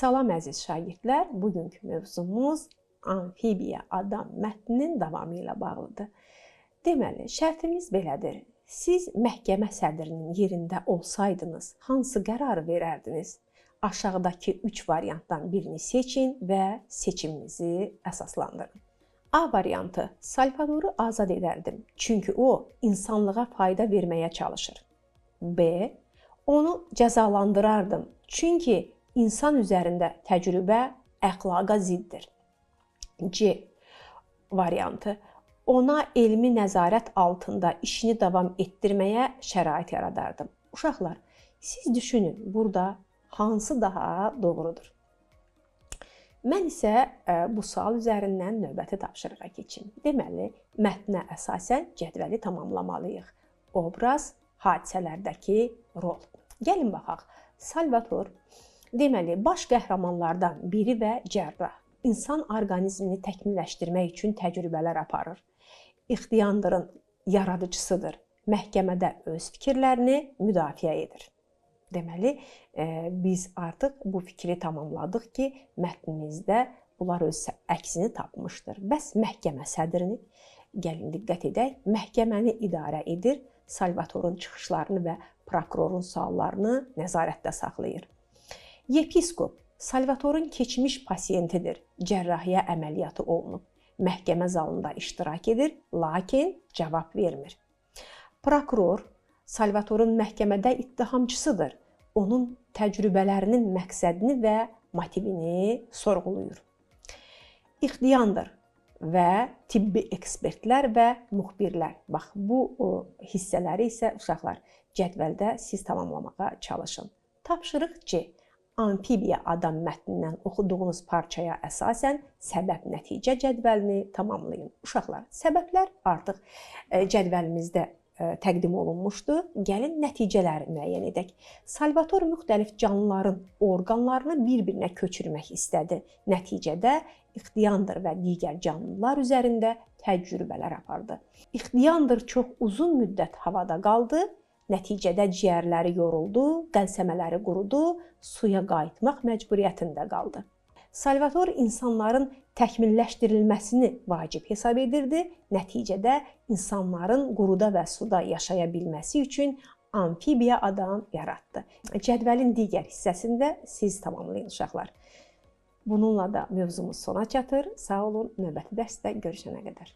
Salam əziz şagirdlər, bugünkü mövzumuz amfibiya adam mətninin davamı ilə bağlıdır. Deməli, şərtimiz belədir. Siz məhkəmə sədrinin yerində olsaydınız, hansı qərarı verərdiniz? Aşağıdakı 3 variantdan birini seçin və seçiminizi əsaslandırın. A variantı, Salvadoru azad edərdim, çünki o, insanlığa fayda verməyə çalışır. B, onu cəzalandırardım, çünki insan üzərində təcrübə əxlaqa ziddir. C variantı, ona elmi nəzarət altında işini davam etdirməyə şərait yaradardım. Uşaqlar, siz düşünün, burada hansı daha doğrudur? Mən isə bu sual üzərindən növbəti tapşırığa keçim. Deməli, mətnə əsasən cədvəli tamamlamalıyıq. Obraz, hadisələrdəki rol. Gəlin baxaq. Salvador, deməli, baş qəhrəmanlardan biri və cərrah. İnsan orqanizmini təkmilləşdirmək üçün təcrübələr aparır. İxtiyandırın yaradıcısıdır. Məhkəmədə öz fikirlərini müdafiə edir. Deməli, biz artıq bu fikri tamamladıq ki, mətnimizdə bunlar öz əksini tapmışdır. Bəs məhkəmə sədrini, gəlin diqqət edək, məhkəməni idarə edir, Salvadorun çıxışlarını və prokurorun suallarını nəzarətdə saxlayır. Yepiskop, Salvadorun keçmiş pasiyentidir, cərrahiyyə əməliyyatı olunub. Məhkəmə zalında iştirak edir, lakin cavab vermir. Prokuror, Salvadorun məhkəmədə ittihamçısıdır. Onun təcrübələrinin məqsədini və motivini sorğuluyur. İxtiyandır və tibbi ekspertlər və müxbirlər. Bax, bu hissələri isə uşaqlar cədvəldə siz tamamlamağa çalışın. Tapşırıq C. Amfibiya adam mətnindən oxuduğunuz parçaya əsasən səbəb-nəticə cədvəlini tamamlayın. Uşaqlar, səbəblər artıq cədvəlimizdə təqdim olunmuşdu. Gəlin nəticələri müəyyən edək. Salvador müxtəlif canlıların orqanlarını bir-birinə köçürmək istədi. Nəticədə İxtiyandır və digər canlılar üzərində təcrübələr apardı. İxtiyandır çox uzun müddət havada qaldı. Nəticədə ciyərləri yoruldu, qəlsəmələri qurudu, suya qayıtmaq məcburiyyətində qaldı. Salvador insanların təkmilləşdirilməsini vacib hesab edirdi. Nəticədə insanların quruda və suda yaşaya bilməsi üçün amfibiya adam yaratdı. Cədvəlin digər hissəsində siz tamamlayın uşaqlar. Bununla da mövzumuz sona çatır. Sağ olun, növbəti dərsdə görüşənə qədər.